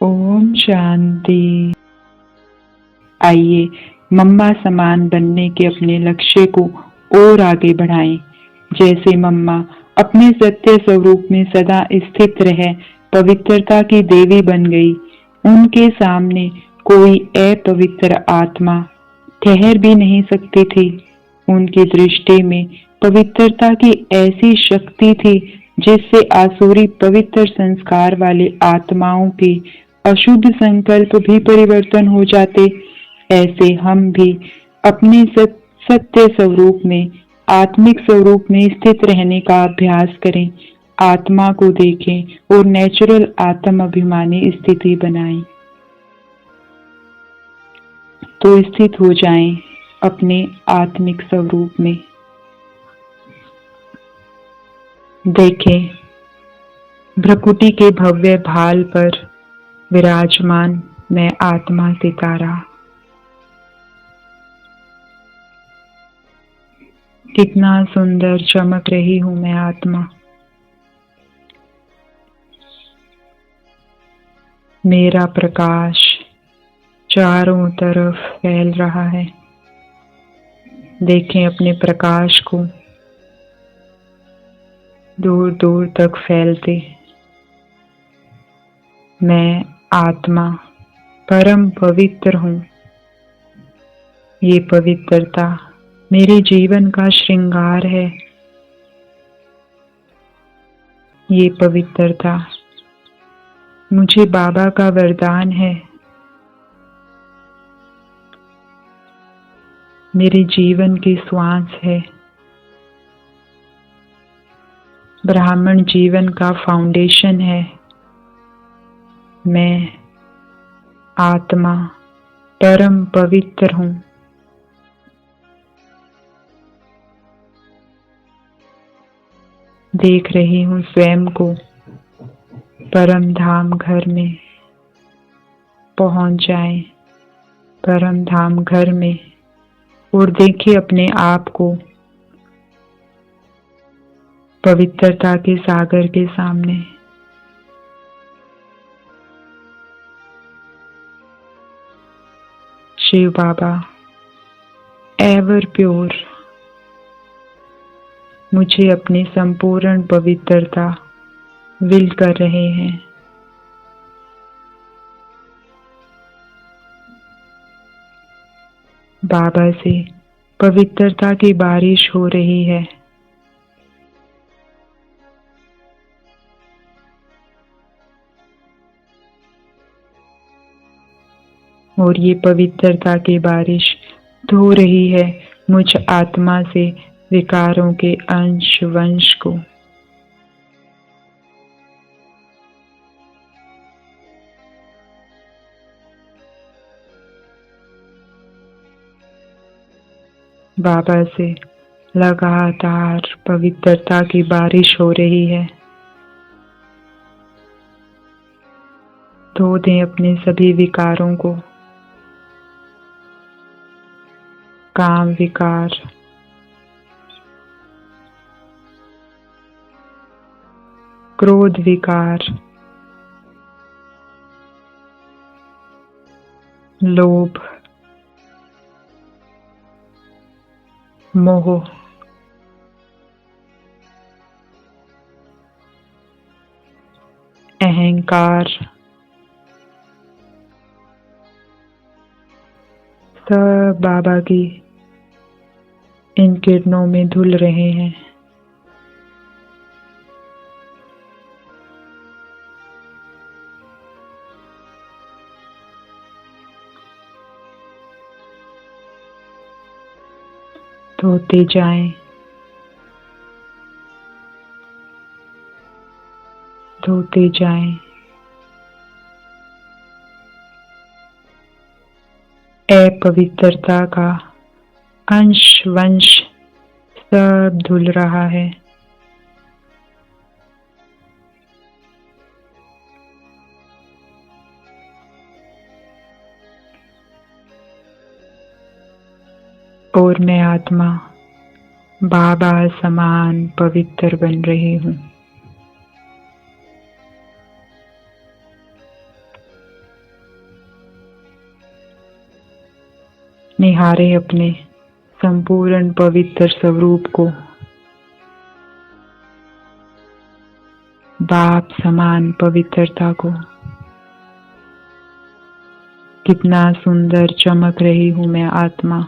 ओम शांति। आइए मम्मा समान बनने के अपने लक्ष्य को और आगे बढ़ाएं। जैसे मम्मा अपने सत्य स्वरूप में सदा स्थित रहे पवित्रता की देवी बन गई, उनके सामने कोई अपवित्र आत्मा ठहर भी नहीं सकती थी। उनकी दृष्टि में पवित्रता की ऐसी शक्ति थी जिससे आसुरी पवित्र संस्कार वाली आत्माओं के अशुद्ध संकल्प भी परिवर्तन हो जाते। ऐसे हम भी अपने सत्य स्वरूप में, आत्मिक स्वरूप में स्थित रहने का अभ्यास करें। आत्मा को देखें और नेचुरल आत्म अभिमानी स्थिति बनाएं। तो स्थित हो जाएं अपने आत्मिक स्वरूप में। देखें भ्रकुटी के भव्य भाल पर विराजमान मैं आत्मा सितारा। कितना सुंदर चमक रही हूं मैं आत्मा। मेरा प्रकाश चारों तरफ फैल रहा है। देखें अपने प्रकाश को दूर दूर तक फैलते। मैं आत्मा परम पवित्र हूँ। ये पवित्रता मेरे जीवन का श्रृंगार है। ये पवित्रता मुझे बाबा का वरदान है। मेरे जीवन की श्वास है। ब्राह्मण जीवन का फाउंडेशन है। मैं आत्मा परम पवित्र हूँ। देख रही हूँ स्वयं को परम धाम घर में। पहुंच जाएं परम धाम घर में और देखिए अपने आप को पवित्रता के सागर के सामने। शिव बाबा एवर प्योर मुझे अपनी संपूर्ण पवित्रता विल कर रहे हैं। बाबा से पवित्रता की बारिश हो रही है। और ये पवित्रता की बारिश धो रही है मुझ आत्मा से विकारों के अंश वंश को। बाबा से लगातार पवित्रता की बारिश हो रही है। धो दें अपने सभी विकारों को। काम विकार, क्रोध विकार, लोभ, मोह, अहंकार, सब बाबा की इन किरणों में धुल रहे हैं। धोते जाएं, धोते जाएं। अपवित्रता का अंश वंश सब धुल रहा है। और मैं आत्मा बाबा समान पवित्र बन रही हूँ। निहारे अपने संपूर्ण पवित्र स्वरूप को, बाप समान पवित्रता को। कितना सुंदर चमक रही हूं मैं आत्मा,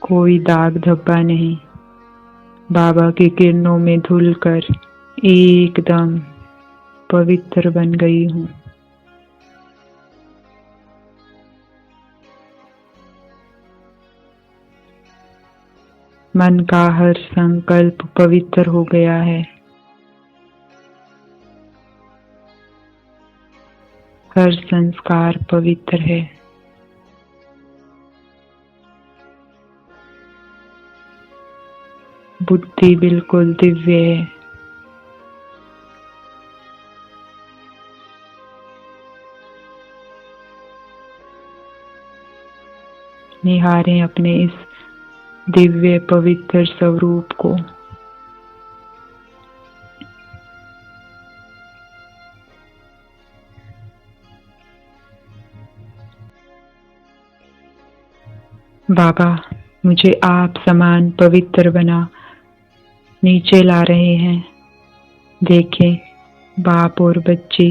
कोई दाग धब्बा नहीं। बाबा की किरणों में धुलकर एकदम पवित्र बन गई हूँ। मन का हर संकल्प पवित्र हो गया है, हर संस्कार पवित्र है। बुद्धि बिल्कुल दिव्य है। निहारें अपने इस दिव्य पवित्र स्वरूप को। बाबा मुझे आप समान पवित्र बना नीचे ला रहे हैं। देखें, बाप और बच्चे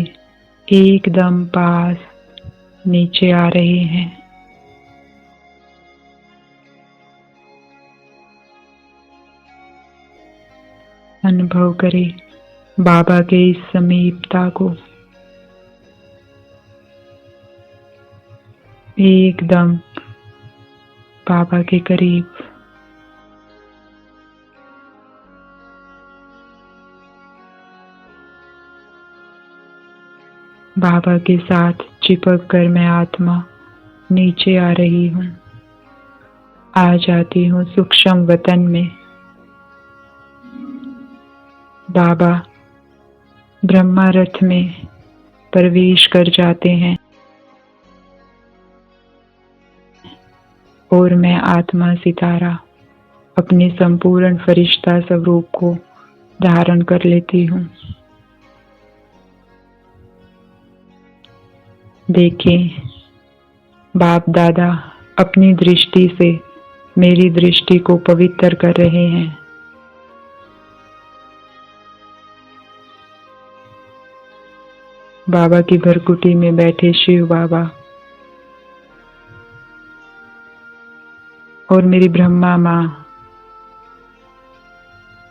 एकदम पास नीचे आ रहे हैं। अनुभव करें बाबा के इस समीपता को। एकदम बाबा के करीब। बाबा के साथ चिपक कर मैं आत्मा नीचे आ रही हूँ। आ जाती हूँ सूक्ष्म वतन में। बाबा ब्रह्मा रथ में प्रवेश कर जाते हैं और मैं आत्मा सितारा अपने संपूर्ण फरिश्ता स्वरूप को धारण कर लेती हूँ। देखें, बाप दादा अपनी दृष्टि से मेरी दृष्टि को पवित्र कर रहे हैं। बाबा की भरकुटी में बैठे शिव बाबा और मेरी ब्रह्मा माँ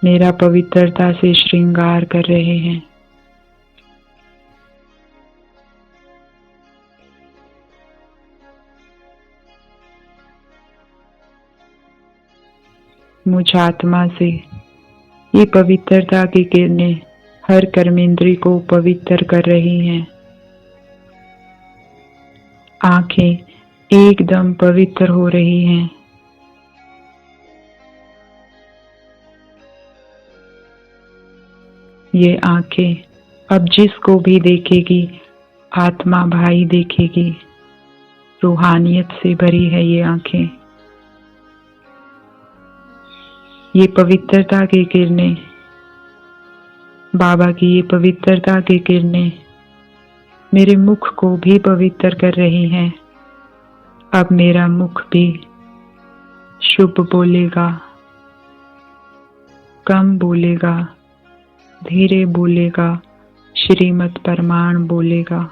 मेरा पवित्रता से श्रृंगार कर रहे हैं। मुझ आत्मा से ये पवित्रता की किरणें हर कर्मेंद्री को पवित्र कर रही हैं। आंखें एकदम पवित्र हो रही हैं। ये आंखें अब जिसको भी देखेगी आत्मा भाई देखेगी। रूहानियत से भरी है ये आंखें। ये पवित्रता की किरणें, बाबा की ये पवित्रता की किरणें मेरे मुख को भी पवित्र कर रही हैं। अब मेरा मुख भी शुभ बोलेगा, कम बोलेगा, धीरे बोलेगा, श्रीमत परमाण बोलेगा।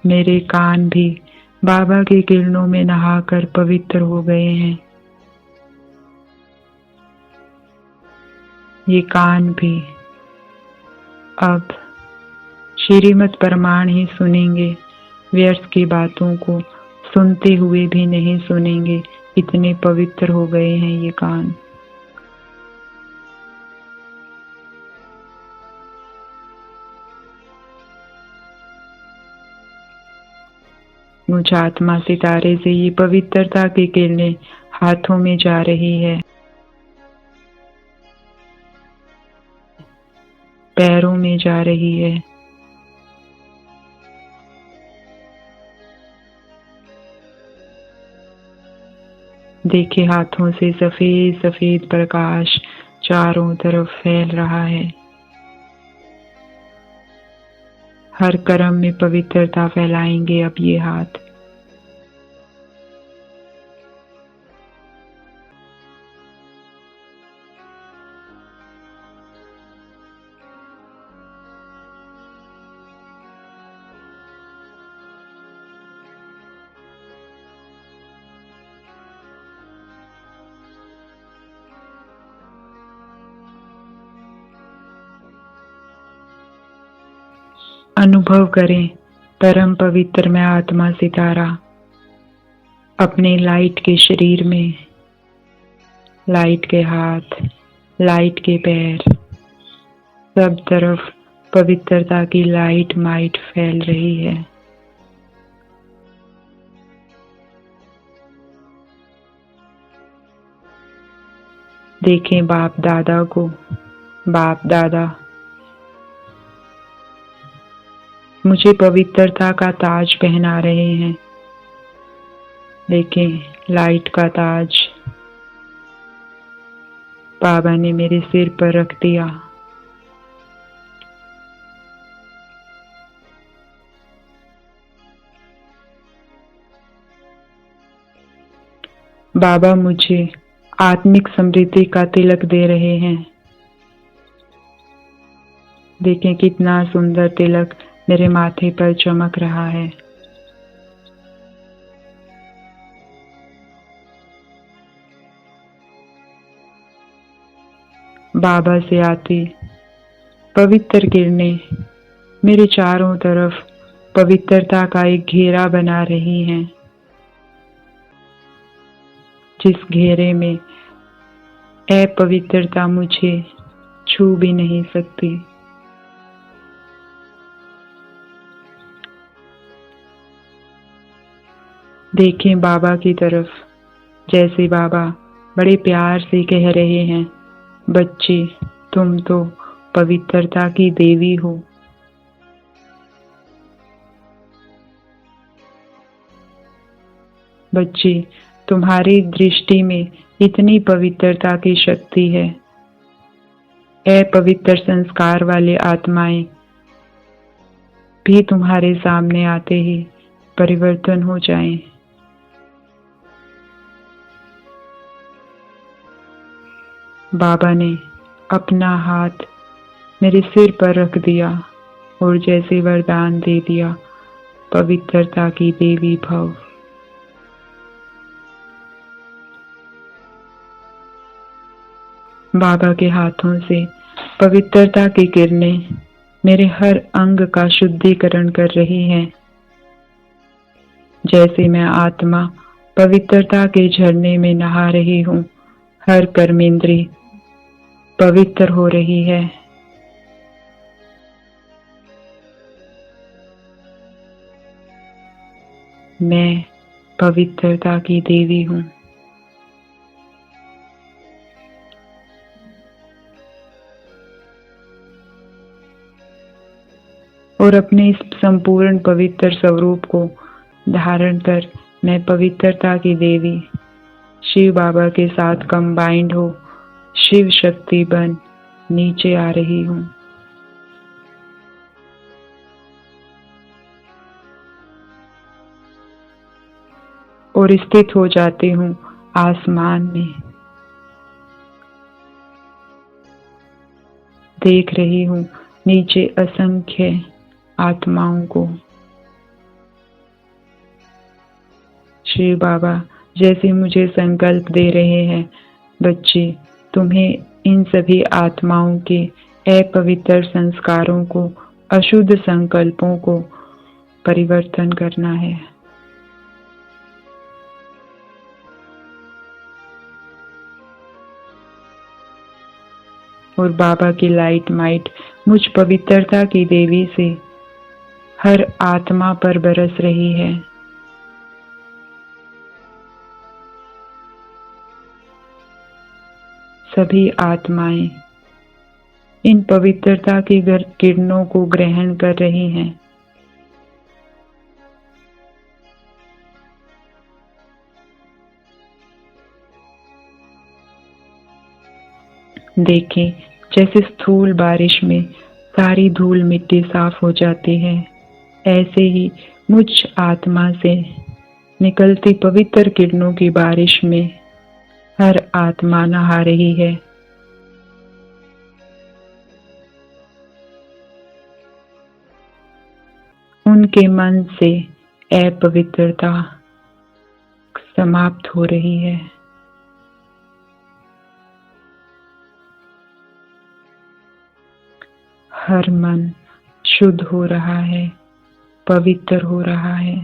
मेरे कान भी बाबा की किरणों में नहाकर पवित्र हो गए हैं। ये कान भी अब श्रीमत परमाण ही सुनेंगे, व्यर्थ की बातों को सुनते हुए भी नहीं सुनेंगे। इतने पवित्र हो गए हैं ये कान। मुझ आत्मा सितारे से ये पवित्रता की किरणें हाथों में जा रही है, पैरों में जा रही है, देखे हाथों से सफेद सफेद प्रकाश चारों तरफ फैल रहा है। हर कर्म में पवित्रता फैलाएंगे अब ये हाथ। अनुभव करें परम पवित्र मैं आत्मा सितारा अपने लाइट के शरीर में, लाइट के हाथ, लाइट के पैर, सब तरफ पवित्रता की लाइट माइट फैल रही है। देखें बाप दादा को, बाप दादा मुझे पवित्रता का ताज पहना रहे हैं। देखें लाइट का ताज बाबा ने मेरे सिर पर रख दिया। बाबा मुझे आत्मिक समृद्धि का तिलक दे रहे हैं। देखें कितना सुंदर तिलक मेरे माथे पर चमक रहा है। बाबा से आती पवित्र किरणें मेरे चारों तरफ पवित्रता का एक घेरा बना रही हैं, जिस घेरे में अपवित्रता मुझे छू भी नहीं सकती। देखें बाबा की तरफ, जैसे बाबा बड़े प्यार से कह रहे हैं, बच्चे तुम तो पवित्रता की देवी हो। बच्चे तुम्हारी दृष्टि में इतनी पवित्रता की शक्ति है। अपवित्र संस्कार वाले आत्माएं भी तुम्हारे सामने आते ही परिवर्तन हो जाएं। बाबा ने अपना हाथ मेरे सिर पर रख दिया और जैसे वरदान दे दिया, पवित्रता की देवी भव। बाबा के हाथों से पवित्रता की किरणें मेरे हर अंग का शुद्धिकरण कर रही हैं। जैसे मैं आत्मा पवित्रता के झरने में नहा रही हूँ, हर कर्मेंद्री पवित्र हो रही है। मैं पवित्रता की देवी हूँ। और अपने इस संपूर्ण पवित्र स्वरूप को धारण कर मैं पवित्रता की देवी शिव बाबा के साथ कंबाइंड हो शिव शक्ति बन नीचे आ रही हूँ। और स्थित हो जाती हूँ आसमान में। देख रही हूँ नीचे असंख्य आत्माओं को। शिव बाबा जैसे मुझे संकल्प दे रहे हैं, बच्चे तुम्हें इन सभी आत्माओं के अपवित्र संस्कारों को, अशुद्ध संकल्पों को परिवर्तन करना है। और बाबा की लाइट माइट मुझ पवित्रता की देवी से हर आत्मा पर बरस रही है। सभी आत्माएं इन पवित्रता की किरणों को ग्रहण कर रही हैं। देखें जैसे स्थूल बारिश में सारी धूल मिट्टी साफ हो जाती है। ऐसे ही मुझ आत्मा से निकलती पवित्र किरणों की बारिश में हर आत्मा नहा रही है। उनके मन से अपवित्रता समाप्त हो रही है। हर मन शुद्ध हो रहा है, पवित्र हो रहा है।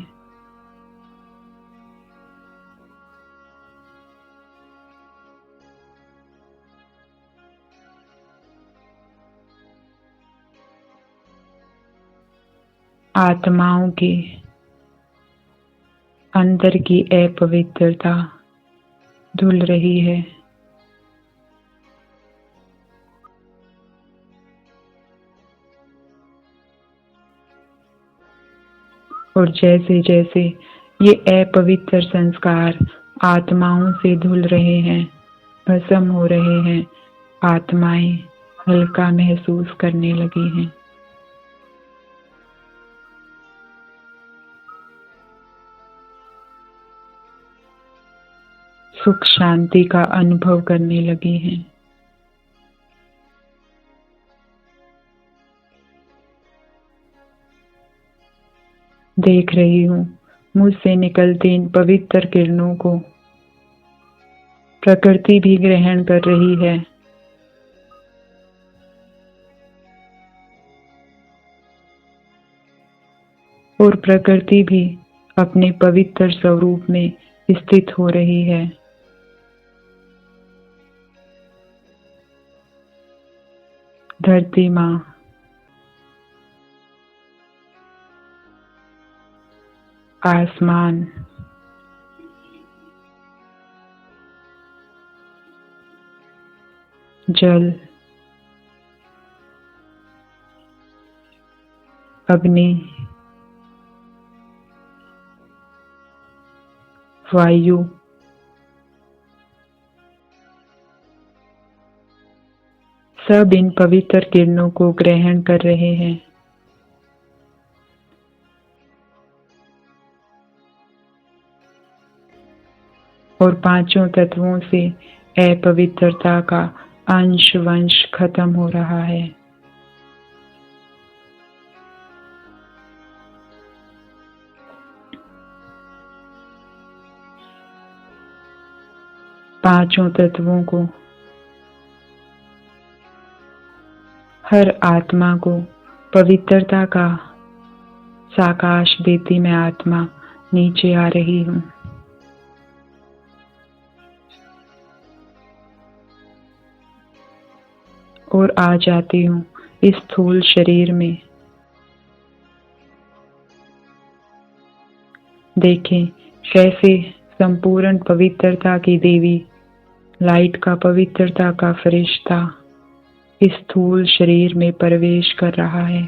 आत्माओं के अंदर की अपवित्रता धुल रही है। और जैसे जैसे ये अपवित्र संस्कार आत्माओं से धुल रहे हैं, भस्म हो रहे हैं, आत्माएं हल्का महसूस करने लगी हैं। सुख शांति का अनुभव करने लगी हैं। देख रही हूँ मुझसे निकलती इन पवित्र किरणों को प्रकृति भी ग्रहण कर रही है। और प्रकृति भी अपने पवित्र स्वरूप में स्थित हो रही है। धरती माँ, आसमान, जल, अग्नि, वायु, सब इन पवित्र किरणों को ग्रहण कर रहे हैं। और पांचों तत्वों से अपवित्रता का अंश वंश खत्म हो रहा है। पांचों तत्वों को, हर आत्मा को पवित्रता का साकाश देती मैं आत्मा नीचे आ रही हूँ। और आ जाती हूँ इस स्थूल शरीर में। देखें कैसे संपूर्ण पवित्रता की देवी, लाइट का पवित्रता का फरिश्ता इस स्थूल शरीर में प्रवेश कर रहा है।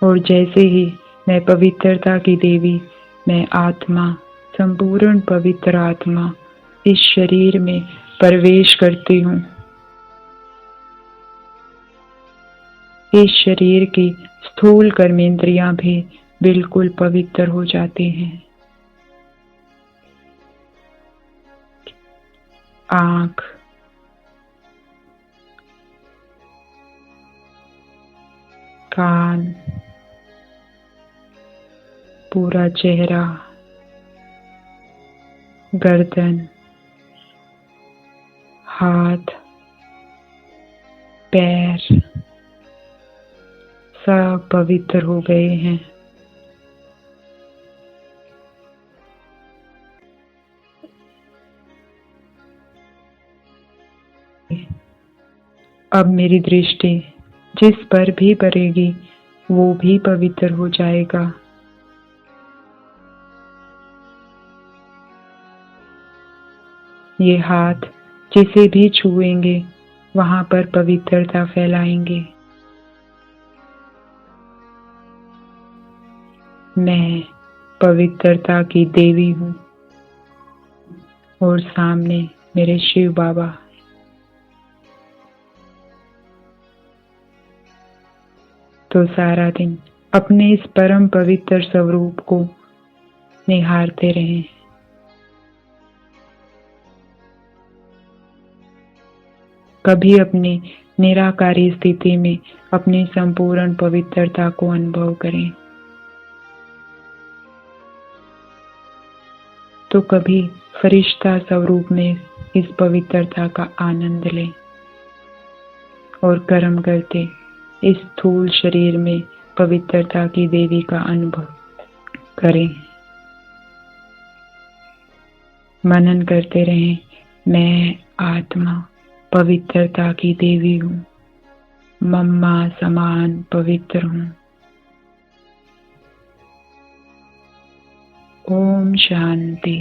और जैसे ही मैं पवित्रता की देवी, मैं आत्मा, संपूर्ण पवित्र आत्मा इस शरीर में प्रवेश करती हूँ, इस शरीर की स्थूल कर्मेंद्रियां भी बिल्कुल पवित्र हो जाती हैं। आँख, कान, पूरा चेहरा, गर्दन, हाथ, पैर सब पवित्र हो गए हैं। अब मेरी दृष्टि जिस पर भी पड़ेगी वो भी पवित्र हो जाएगा। ये हाथ जिसे भी छुएंगे वहां पर पवित्रता फैलाएंगे। मैं पवित्रता की देवी हूँ और सामने मेरे शिव बाबा। तो सारा दिन अपने इस परम पवित्र स्वरूप को निहारते रहें। कभी अपनी निराकारी स्थिति में अपनी संपूर्ण पवित्रता को अनुभव करें, तो कभी फरिश्ता स्वरूप में इस पवित्रता का आनंद लें और कर्म करते इस स्थूल शरीर में पवित्रता की देवी का अनुभव करें। मनन करते रहें, मैं आत्मा पवित्रता की देवी हूँ, मम्मा समान पवित्र हूँ। ओम शांति।